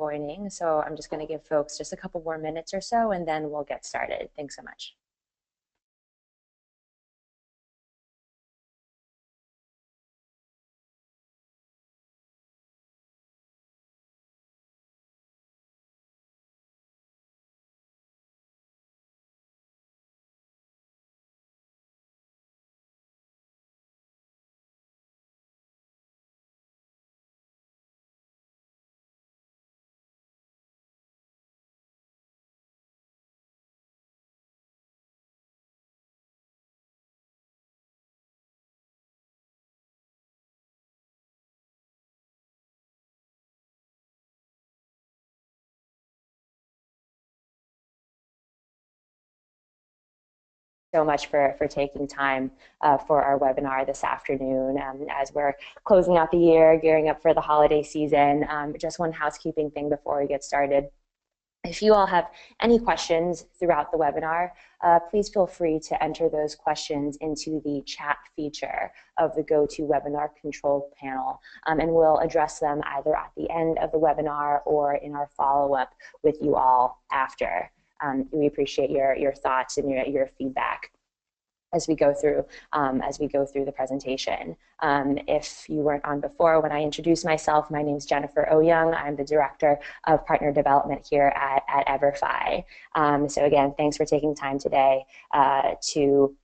joining. So I'm just going to give folks just a couple more minutes or so, and then we'll get started. Thanks so much. So much for taking time for our webinar this afternoon. As we're closing out the year, gearing up for the holiday season, just one housekeeping thing before we get started. If you all have any questions throughout the webinar, please feel free to enter those questions into the chat feature of the GoToWebinar control panel, and we'll address them either at the end of the webinar or in our follow-up with you all after. We appreciate your thoughts and your feedback as we go through the presentation. If you weren't on before, when I introduced myself, my name is Jennifer Oyoung. I'm the Director of Partner Development here at EverFi. So again, thanks for taking time today to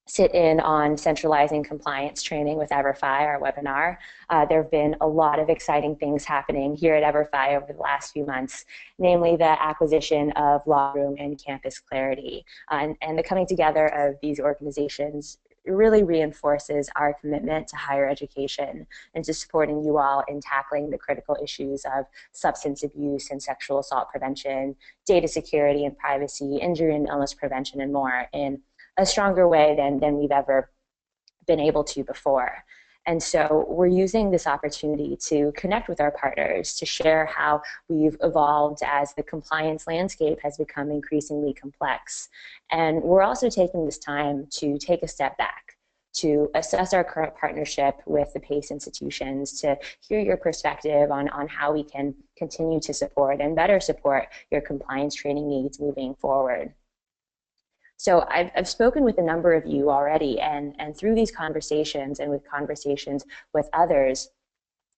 sit in on centralizing compliance training with EverFi, our webinar. There have been a lot of exciting things happening here at EverFi over the last few months, namely the acquisition of LawRoom and Campus Clarity. And the coming together of these organizations really reinforces our commitment to higher education and to supporting you all in tackling the critical issues of substance abuse and sexual assault prevention, data security and privacy, injury and illness prevention, and more in a stronger way than we've ever been able to before. And so we're using this opportunity to connect with our partners, to share how we've evolved as the compliance landscape has become increasingly complex. And we're also taking this time to take a step back, to assess our current partnership with the PACE institutions, to hear your perspective on how we can continue to support and better support your compliance training needs moving forward. So I've spoken with a number of you already, and through these conversations and with conversations with others,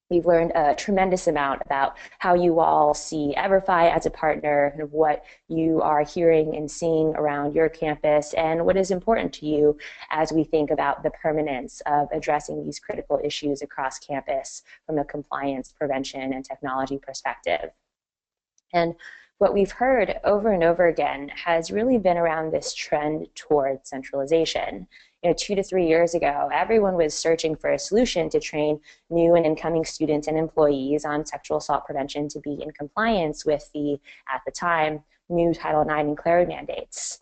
we've learned a tremendous amount about how you all see EverFi as a partner, and what you are hearing and seeing around your campus, and what is important to you as we think about the permanence of addressing these critical issues across campus from a compliance, prevention, and technology perspective. And what we've heard over and over again has really been around this trend toward centralization. 2 to 3 years ago, everyone was searching for a solution to train new and incoming students and employees on sexual assault prevention to be in compliance with the, at the time, new Title IX and Clarity mandates.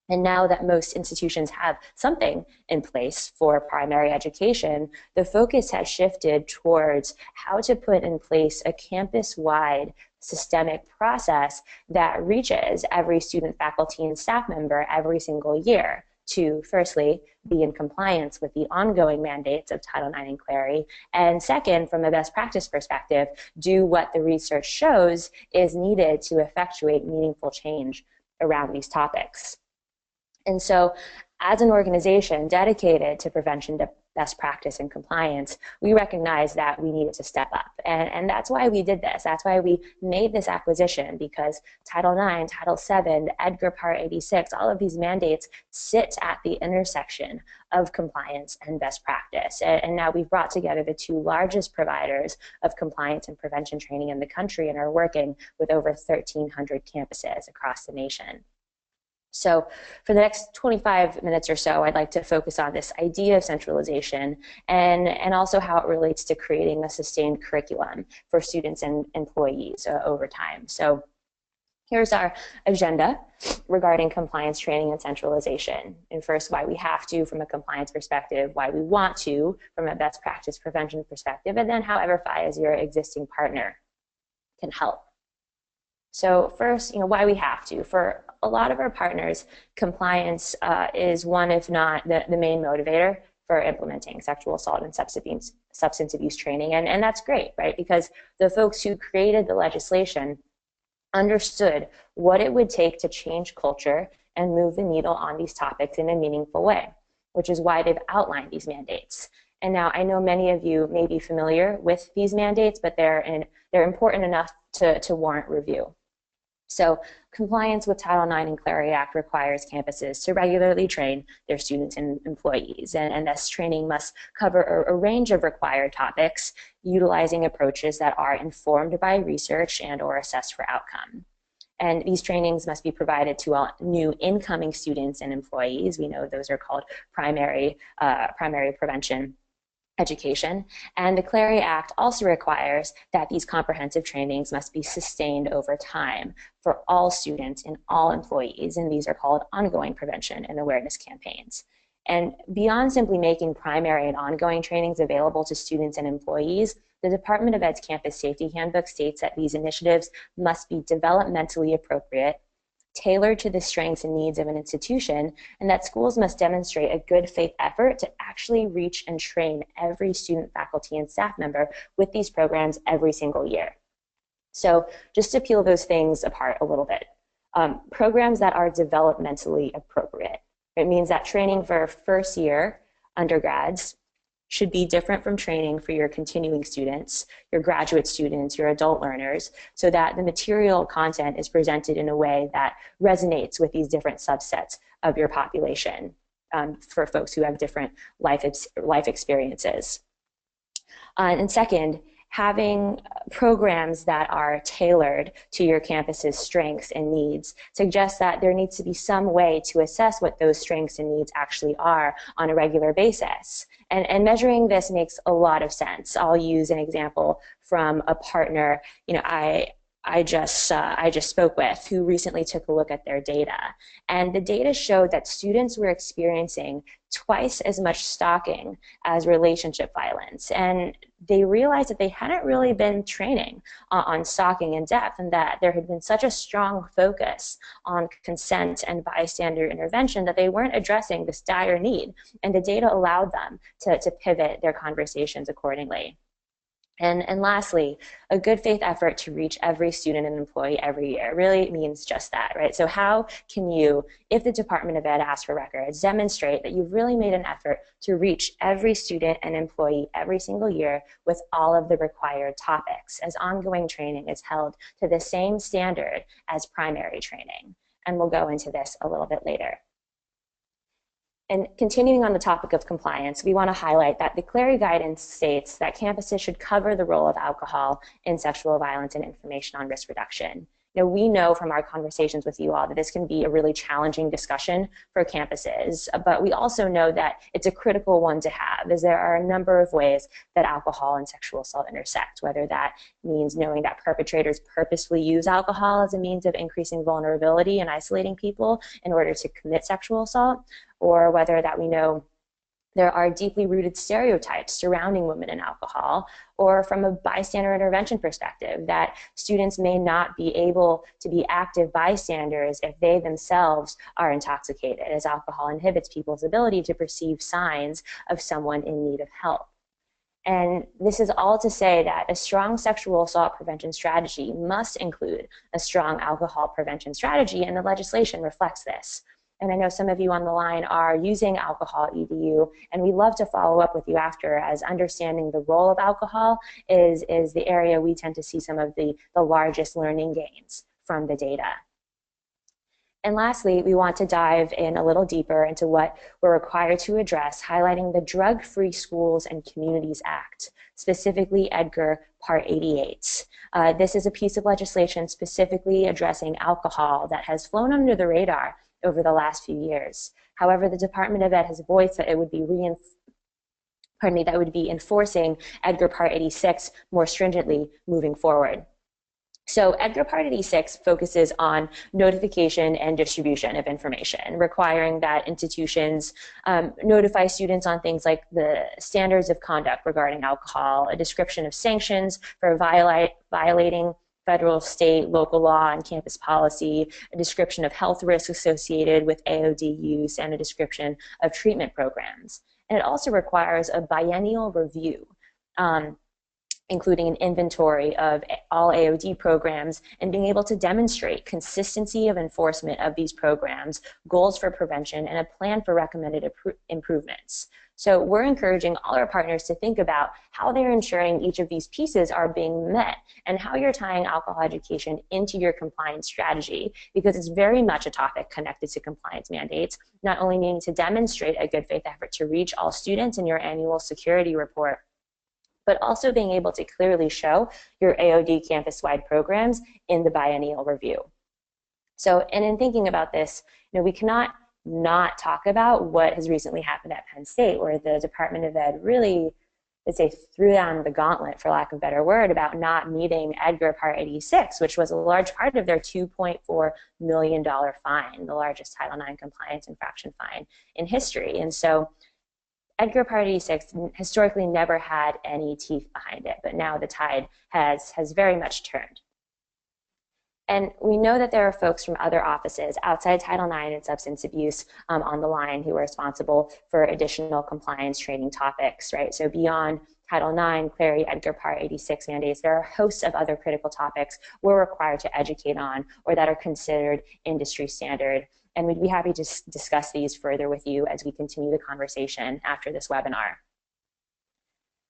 And now that most institutions have something in place for primary education, the focus has shifted towards how to put in place a campus-wide systemic process that reaches every student, faculty, and staff member every single year to, firstly, be in compliance with the ongoing mandates of Title IX and Clarity, and second, from a best practice perspective, do what the research shows is needed to effectuate meaningful change around these topics. And so, as an organization dedicated to prevention, to best practice, and compliance, we recognize that we needed to step up. And that's why we did this. That's why we made this acquisition, because Title IX, Title VII, Edgar Part 86, all of these mandates sit at the intersection of compliance and best practice. And now we've brought together the two largest providers of compliance and prevention training in the country, and are working with over 1,300 campuses across the nation. So for the next 25 minutes or so, I'd like to focus on this idea of centralization, and also how it relates to creating a sustained curriculum for students and employees over time. So here's our agenda regarding compliance training and centralization. And first, why we have to from a compliance perspective, why we want to from a best practice prevention perspective, and then how EverFi as your existing partner can help. So first, why we have to. For a lot of our partners, compliance is one, if not the main motivator for implementing sexual assault and substance abuse training. And that's great, right? Because the folks who created the legislation understood what it would take to change culture and move the needle on these topics in a meaningful way, which is why they've outlined these mandates. And now I know many of you may be familiar with these mandates, but they're important enough to warrant review. So compliance with Title IX and Clery Act requires campuses to regularly train their students and employees, and this training must cover a range of required topics, utilizing approaches that are informed by research and or assessed for outcome. And these trainings must be provided to all new incoming students and employees. We know those are called primary prevention education. And the Clery Act also requires that these comprehensive trainings must be sustained over time for all students and all employees, and these are called ongoing prevention and awareness campaigns. And beyond simply making primary and ongoing trainings available to students and employees, the Department of Ed's Campus Safety Handbook states that these initiatives must be developmentally appropriate, tailored to the strengths and needs of an institution, and that schools must demonstrate a good faith effort to actually reach and train every student, faculty, and staff member with these programs every single year. So just to peel those things apart a little bit, programs that are developmentally appropriate. It means that training for first year undergrads should be different from training for your continuing students, your graduate students, your adult learners, so that the material content is presented in a way that resonates with these different subsets of your population for folks who have different life experiences. And second, having programs that are tailored to your campus's strengths and needs suggests that there needs to be some way to assess what those strengths and needs actually are on a regular basis. And measuring this makes a lot of sense. I'll use an example from a partner I just spoke with, who recently took a look at their data. And the data showed that students were experiencing twice as much stalking as relationship violence. And they realized that they hadn't really been training on stalking in depth, and that there had been such a strong focus on consent and bystander intervention that they weren't addressing this dire need. And the data allowed them to pivot their conversations accordingly. And lastly, a good faith effort to reach every student and employee every year really means just that, right? So how can you, if the Department of Ed asks for records, demonstrate that you've really made an effort to reach every student and employee every single year with all of the required topics, as ongoing training is held to the same standard as primary training? And we'll go into this a little bit later. And continuing on the topic of compliance, we want to highlight that the Clery guidance states that campuses should cover the role of alcohol in sexual violence and information on risk reduction. Now, we know from our conversations with you all that this can be a really challenging discussion for campuses, but we also know that it's a critical one to have, as there are a number of ways that alcohol and sexual assault intersect, whether that means knowing that perpetrators purposefully use alcohol as a means of increasing vulnerability and isolating people in order to commit sexual assault, or whether that we know there are deeply rooted stereotypes surrounding women and alcohol, or from a bystander intervention perspective, that students may not be able to be active bystanders if they themselves are intoxicated, as alcohol inhibits people's ability to perceive signs of someone in need of help. And this is all to say that a strong sexual assault prevention strategy must include a strong alcohol prevention strategy, and the legislation reflects this. And I know some of you on the line are using alcohol EDU, and we love to follow up with you after, as understanding the role of alcohol is the area we tend to see some of the largest learning gains from the data. And lastly, we want to dive in a little deeper into what we're required to address, highlighting the Drug-Free Schools and Communities Act, specifically Edgar Part 88. This is a piece of legislation specifically addressing alcohol that has flown under the radar over the last few years. However, the Department of Ed has voiced that it would be enforcing Edgar Part 86 more stringently moving forward. So Edgar Part 86 focuses on notification and distribution of information, requiring that institutions notify students on things like the standards of conduct regarding alcohol, a description of sanctions for violating federal, state, local law and campus policy, a description of health risks associated with AOD use, and a description of treatment programs. And it also requires a biennial review, including an inventory of all AOD programs and being able to demonstrate consistency of enforcement of these programs, goals for prevention, and a plan for recommended improvements. So we're encouraging all our partners to think about how they're ensuring each of these pieces are being met and how you're tying alcohol education into your compliance strategy, because it's very much a topic connected to compliance mandates, not only needing to demonstrate a good faith effort to reach all students in your annual security report, but also being able to clearly show your AOD campus-wide programs in the biennial review. So, and in thinking about this, we cannot not talk about what has recently happened at Penn State, where the Department of Ed really, let's say, threw down the gauntlet, for lack of a better word, about not meeting Edgar Part 86, which was a large part of their $2.4 million fine, the largest Title IX compliance infraction fine in history. And so Edgar Part 86 historically never had any teeth behind it, but now the tide has very much turned. And we know that there are folks from other offices outside Title IX and substance abuse on the line who are responsible for additional compliance training topics, right? So beyond Title IX, Clary, Edgar Part 86 mandates, there are hosts of other critical topics we're required to educate on or that are considered industry standard. And we'd be happy to discuss these further with you as we continue the conversation after this webinar.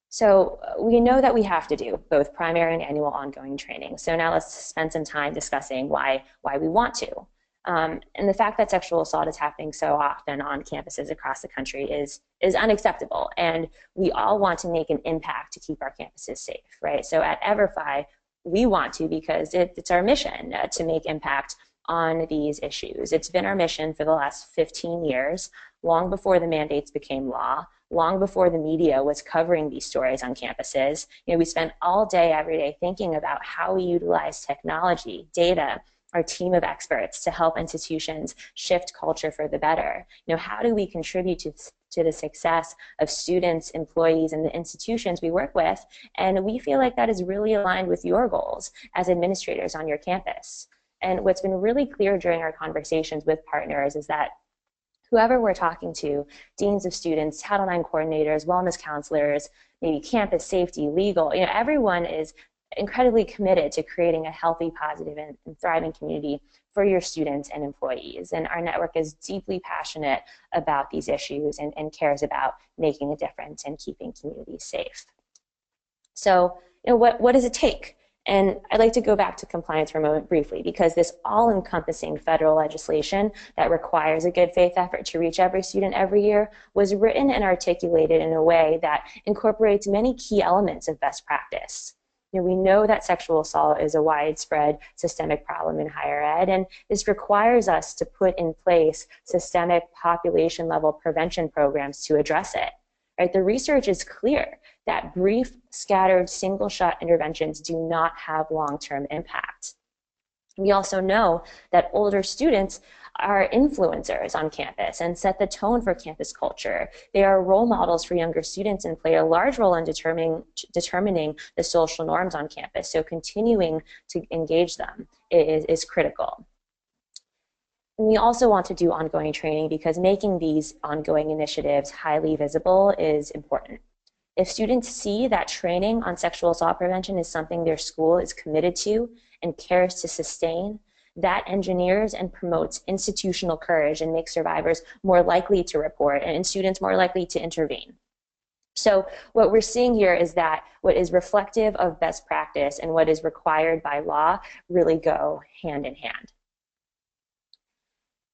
So we know that we have to do both primary and annual ongoing training. So now let's spend some time discussing why we want to. And the fact that sexual assault is happening so often on campuses across the country is unacceptable. And we all want to make an impact to keep our campuses safe, right? So at EverFi, we want to because it's our mission to make impact on these issues. It's been our mission for the last 15 years, long before the mandates became law, long before the media was covering these stories on campuses. We spent all day, every day thinking about how we utilize technology, data, our team of experts to help institutions shift culture for the better. How do we contribute to the success of students, employees, and the institutions we work with? And we feel like that is really aligned with your goals as administrators on your campus. And what's been really clear during our conversations with partners is that whoever we're talking to, deans of students, Title IX coordinators, wellness counselors, maybe campus safety, legal, everyone is incredibly committed to creating a healthy, positive, and thriving community for your students and employees. And our network is deeply passionate about these issues and cares about making a difference and keeping communities safe. So, what does it take? And I'd like to go back to compliance for a moment briefly, because this all-encompassing federal legislation that requires a good faith effort to reach every student every year was written and articulated in a way that incorporates many key elements of best practice. We know that sexual assault is a widespread systemic problem in higher ed, and this requires us to put in place systemic population-level prevention programs to address it. Right? The research is clear that brief, scattered, single-shot interventions do not have long-term impact. We also know that older students are influencers on campus and set the tone for campus culture. They are role models for younger students and play a large role in determining the social norms on campus. So continuing to engage them is critical. We also want to do ongoing training because making these ongoing initiatives highly visible is important. If students see that training on sexual assault prevention is something their school is committed to and cares to sustain, that engineers and promotes institutional courage and makes survivors more likely to report and students more likely to intervene. So what we're seeing here is that what is reflective of best practice and what is required by law really go hand in hand.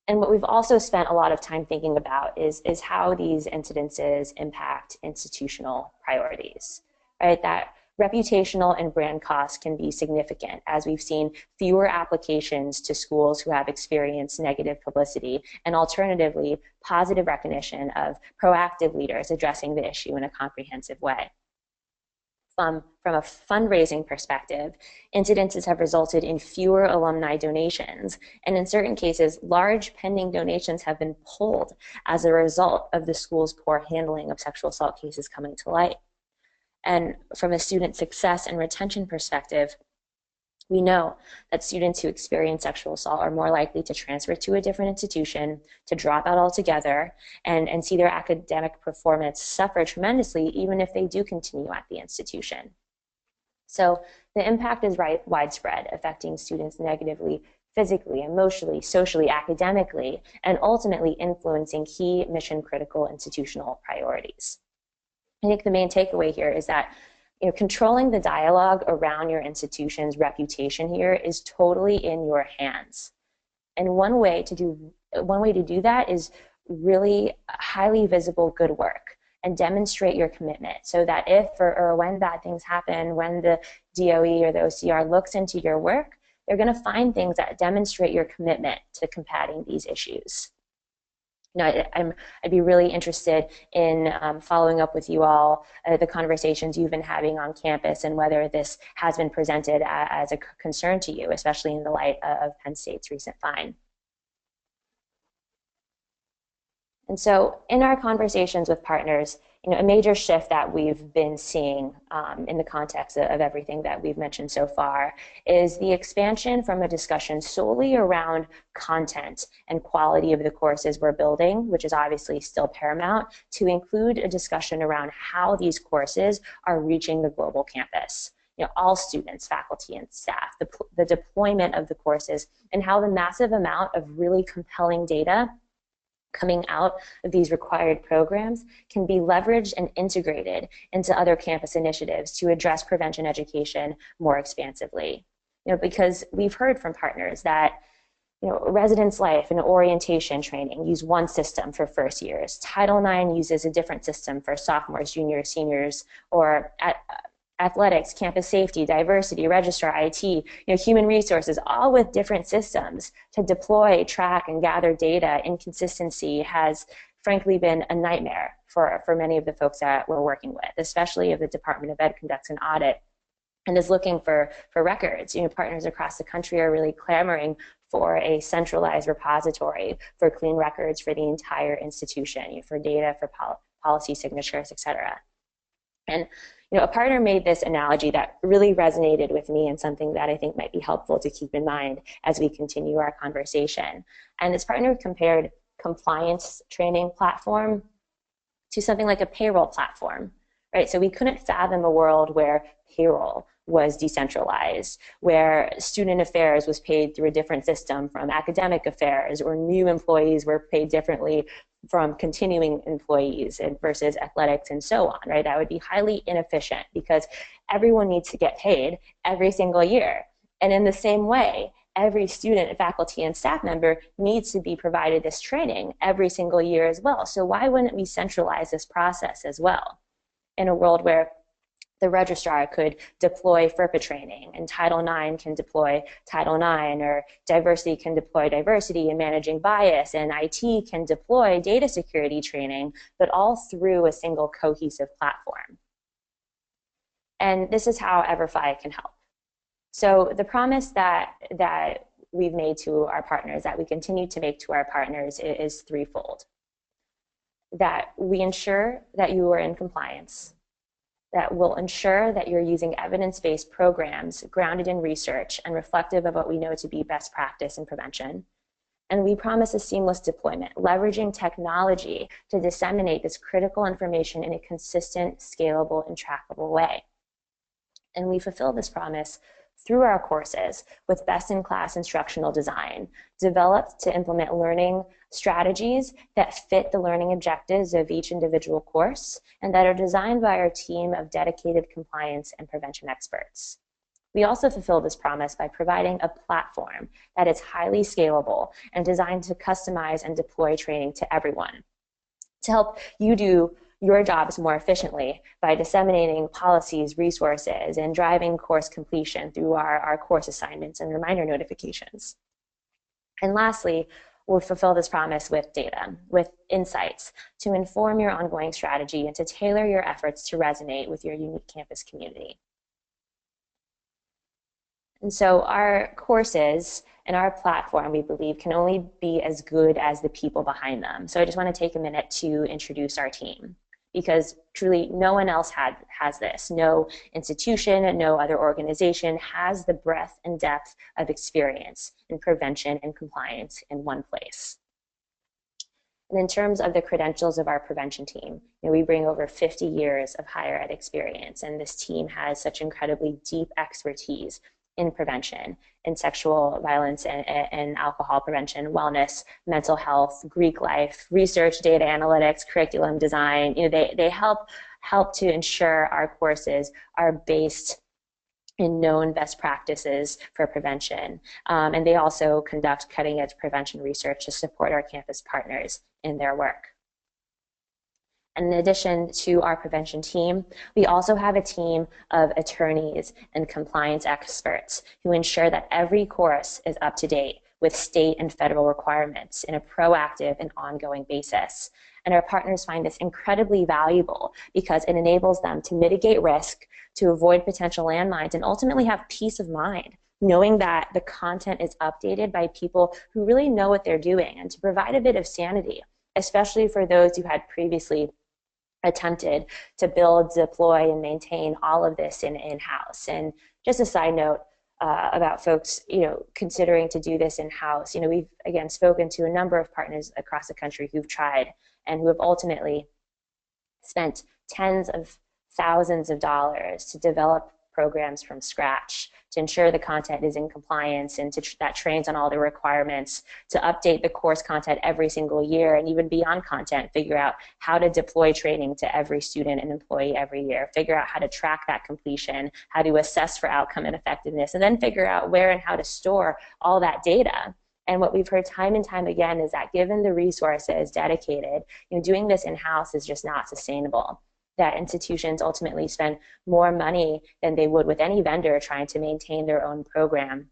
And what we've also spent a lot of time thinking about is how these incidences impact institutional priorities, right? That reputational and brand costs can be significant, as we've seen fewer applications to schools who have experienced negative publicity, and alternatively, positive recognition of proactive leaders addressing the issue in a comprehensive way. From a fundraising perspective, incidences have resulted in fewer alumni donations, and in certain cases, large pending donations have been pulled as a result of the school's poor handling of sexual assault cases coming to light. And from a student success and retention perspective, We know that students who experience sexual assault are more likely to transfer to a different institution, to drop out altogether, and see their academic performance suffer tremendously, even if they do continue at the institution. So the impact is widespread, affecting students negatively, physically, emotionally, socially, academically, and ultimately influencing key mission-critical institutional priorities. I think the main takeaway here is that controlling the dialogue around your institution's reputation here is totally in your hands. And one way to do that is really highly visible good work and demonstrate your commitment, so that if or when bad things happen, when the DOE or the OCR looks into your work, they're going to find things that demonstrate your commitment to combating these issues. I'd be really interested in following up with you all the conversations you've been having on campus and whether this has been presented as a concern to you, especially in the light of Penn State's recent fine. And so in our conversations with partners, a major shift that we've been seeing in the context of everything that we've mentioned so far is the expansion from a discussion solely around content and quality of the courses we're building, which is obviously still paramount, to include a discussion around how these courses are reaching the global campus. All students, faculty, and staff, the deployment of the courses, and how the massive amount of really compelling data coming out of these required programs can be leveraged and integrated into other campus initiatives to address prevention education more expansively. Because we've heard from partners that residence life and orientation training use one system for first years. Title IX uses a different system for sophomores, juniors, seniors, or athletics, campus safety, diversity, registrar, IT, human resources, all with different systems to deploy, track, and gather data. Inconsistency has frankly been a nightmare for many of the folks that we're working with, especially if the Department of Ed conducts an audit and is looking for records. Partners across the country are really clamoring for a centralized repository for clean records for the entire institution, for data, for policy signatures, et cetera. And a partner made this analogy that really resonated with me and something that I think might be helpful to keep in mind as we continue our conversation. And this partner compared compliance training platform to something like a payroll platform, right? So we couldn't fathom a world where payroll was decentralized, where student affairs was paid through a different system from academic affairs, or new employees were paid differently from continuing employees versus athletics and so on, right? That would be highly inefficient because everyone needs to get paid every single year. And in the same way, every student, faculty, and staff member needs to be provided this training every single year as well. So why wouldn't we centralize this process as well in a world where the registrar could deploy FERPA training, and Title IX can deploy Title IX, or diversity can deploy diversity and managing bias, and IT can deploy data security training, but all through a single cohesive platform. And this is how EverFi can help. So the promise that we've made to our partners, that we continue to make to our partners, is threefold. That we ensure that you are in compliance, that will ensure that you're using evidence-based programs grounded in research and reflective of what we know to be best practice in prevention. And we promise a seamless deployment, leveraging technology to disseminate this critical information in a consistent, scalable, and trackable way. And we fulfill this promise through our courses with best-in-class instructional design, developed to implement learning strategies that fit the learning objectives of each individual course and that are designed by our team of dedicated compliance and prevention experts. We also fulfill this promise by providing a platform that is highly scalable and designed to customize and deploy training to everyone, to help you do your jobs more efficiently by disseminating policies, resources, and driving course completion through our course assignments and reminder notifications. And lastly, we'll fulfill this promise with data, with insights to inform your ongoing strategy and to tailor your efforts to resonate with your unique campus community. And so our courses and our platform, we believe, can only be as good as the people behind them. So I just want to take a minute to introduce our team. because truly no one else has this. No institution, no other organization has the breadth and depth of experience in prevention and compliance in one place. And in terms of the credentials of our prevention team, we bring over 50 years of higher ed experience, and this team has such incredibly deep expertise in prevention, in sexual violence and alcohol prevention, wellness, mental health, Greek life, research, data analytics, curriculum design. They help to ensure our courses are based in known best practices for prevention. And they also conduct cutting edge prevention research to support our campus partners in their work. And in addition to our prevention team, we also have a team of attorneys and compliance experts who ensure that every course is up to date with state and federal requirements in a proactive and ongoing basis. And our partners find this incredibly valuable because it enables them to mitigate risk, to avoid potential landmines, and ultimately have peace of mind, knowing that the content is updated by people who really know what they're doing, and to provide a bit of sanity, especially for those who had previously attempted to build, deploy, and maintain all of this in-house. And just a side note about folks, considering to do this in-house, we've, again, spoken to a number of partners across the country who've tried and who have ultimately spent tens of thousands of dollars to develop programs from scratch to ensure the content is in compliance and that trains on all the requirements, to update the course content every single year, and even beyond content, figure out how to deploy training to every student and employee every year, figure out how to track that completion, how to assess for outcome and effectiveness, and then figure out where and how to store all that data. And what we've heard time and time again is that given the resources dedicated, doing this in-house is just not sustainable. That institutions ultimately spend more money than they would with any vendor trying to maintain their own program.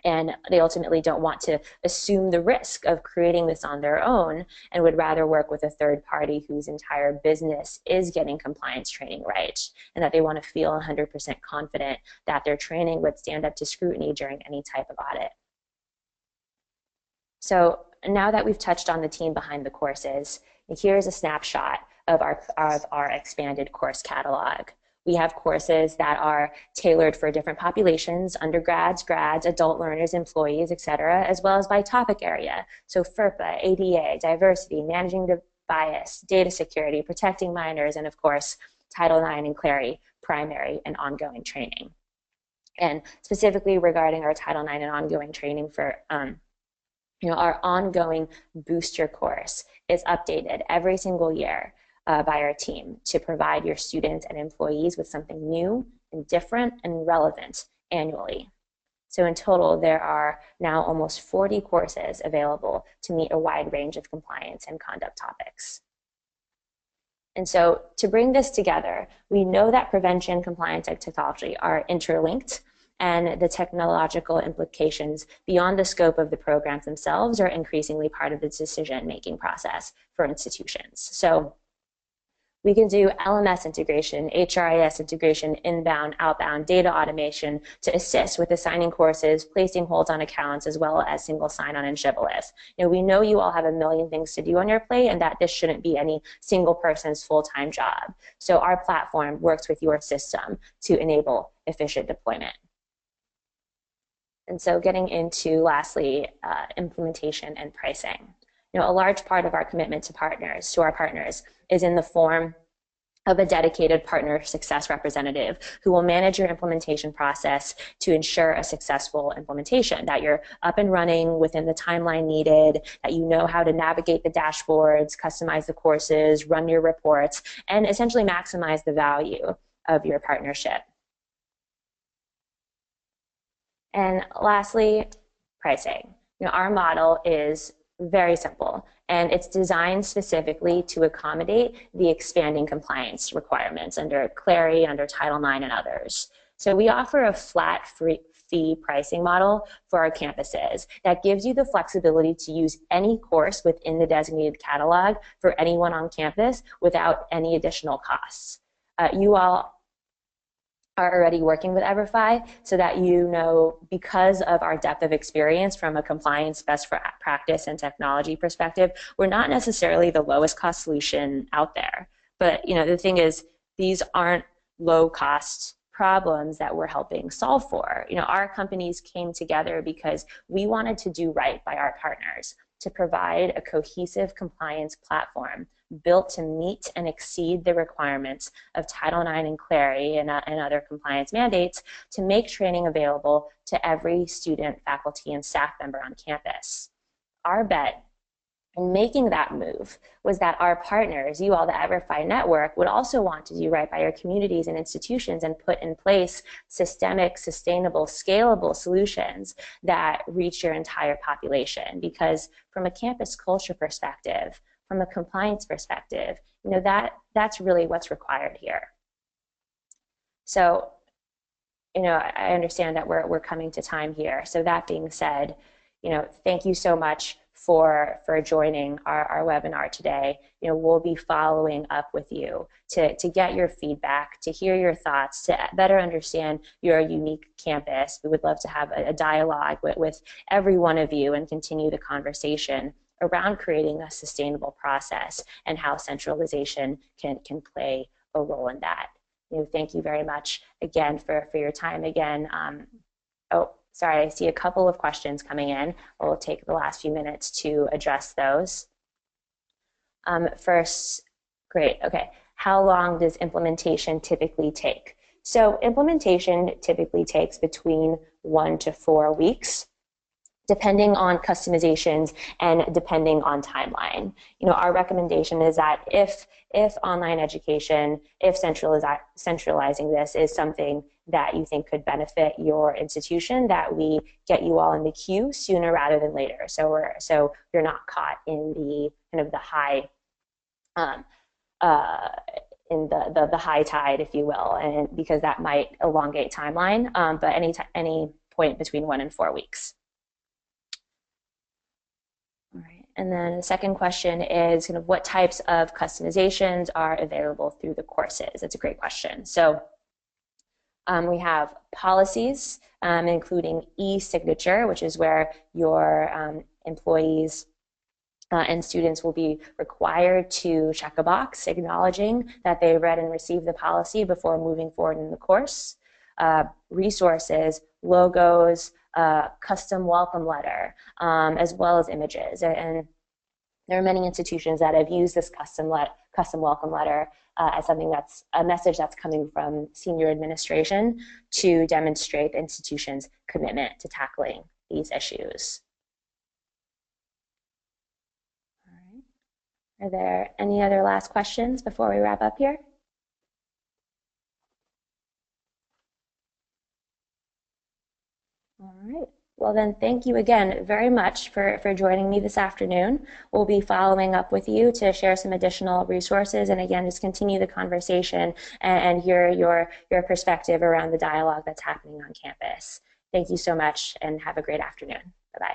And they ultimately don't want to assume the risk of creating this on their own and would rather work with a third party whose entire business is getting compliance training right, and that they want to feel 100% confident that their training would stand up to scrutiny during any type of audit. So now that we've touched on the team behind the courses, here's a snapshot of our expanded course catalog. We have courses that are tailored for different populations: undergrads, grads, adult learners, employees, etc., as well as by topic area. So FERPA, ADA, diversity, managing the bias, data security, protecting minors, and of course, Title IX and CLARI, primary and ongoing training. And specifically regarding our Title IX and ongoing training for our ongoing booster course is updated every single year by our team to provide your students and employees with something new and different and relevant annually. So in total, there are now almost 40 courses available to meet a wide range of compliance and conduct topics. And so to bring this together, we know that prevention, compliance, and technology are interlinked, and the technological implications beyond the scope of the programs themselves are increasingly part of the decision-making process for institutions. So we can do LMS integration, HRIS integration, inbound, outbound, data automation to assist with assigning courses, placing holds on accounts, as well as single sign-on and shibboleth. We know you all have a million things to do on your plate and that this shouldn't be any single person's full-time job. So our platform works with your system to enable efficient deployment. And so getting into, lastly, implementation and pricing. A large part of our commitment to our partners, is in the form of a dedicated partner success representative who will manage your implementation process to ensure a successful implementation, that you're up and running within the timeline needed, that you know how to navigate the dashboards, customize the courses, run your reports, and essentially maximize the value of your partnership. And lastly, pricing. Our model is very simple, and it's designed specifically to accommodate the expanding compliance requirements under CLARI, under Title IX, and others. So we offer a flat fee pricing model for our campuses that gives you the flexibility to use any course within the designated catalog for anyone on campus without any additional costs. You all are already working with EverFi, so that because of our depth of experience from a compliance best practice and technology perspective, we're not necessarily the lowest cost solution out there. But the thing is, these aren't low cost problems that we're helping solve for. Our companies came together because we wanted to do right by our partners, to provide a cohesive compliance platform built to meet and exceed the requirements of Title IX and CLARI and other compliance mandates, to make training available to every student, faculty, and staff member on campus. Our bet in making that move was that our partners, you all, the EverFi network, would also want to do right by your communities and institutions and put in place systemic, sustainable, scalable solutions that reach your entire population. Because from a campus culture perspective, from a compliance perspective, that's really what's required here. So, I understand that we're coming to time here. So that being said, thank you so much for joining our webinar today. We'll be following up with you to get your feedback, to hear your thoughts, to better understand your unique campus. We would love to have a dialogue with every one of you and continue the conversation around creating a sustainable process and how centralization can play a role in that. Thank you very much again for your time again. Oh, sorry, I see a couple of questions coming in. We'll take the last few minutes to address those. First, great, okay. How long does implementation typically take? So implementation typically takes between 1 to 4 weeks, depending on customizations and depending on timeline. Our recommendation is that if online education, if centralizing this is something that you think could benefit your institution, that we get you all in the queue sooner rather than later. So you're not caught in the kind of the high in the high tide, if you will, and because that might elongate timeline. But any point between 1 and 4 weeks. All right. And then the second question is kind of what types of customizations are available through the courses? That's a great question. So we have policies, including e-signature, which is where your employees and students will be required to check a box acknowledging that they read and received the policy before moving forward in the course. Resources, logos, custom welcome letter, as well as images. And there are many institutions that have used this custom welcome letter as something that's a message that's coming from senior administration to demonstrate the institution's commitment to tackling these issues. All right. Are there any other last questions before we wrap up here? All right. Well, then, thank you again very much for joining me this afternoon. We'll be following up with you to share some additional resources and, again, just continue the conversation and hear your perspective around the dialogue that's happening on campus. Thank you so much and have a great afternoon.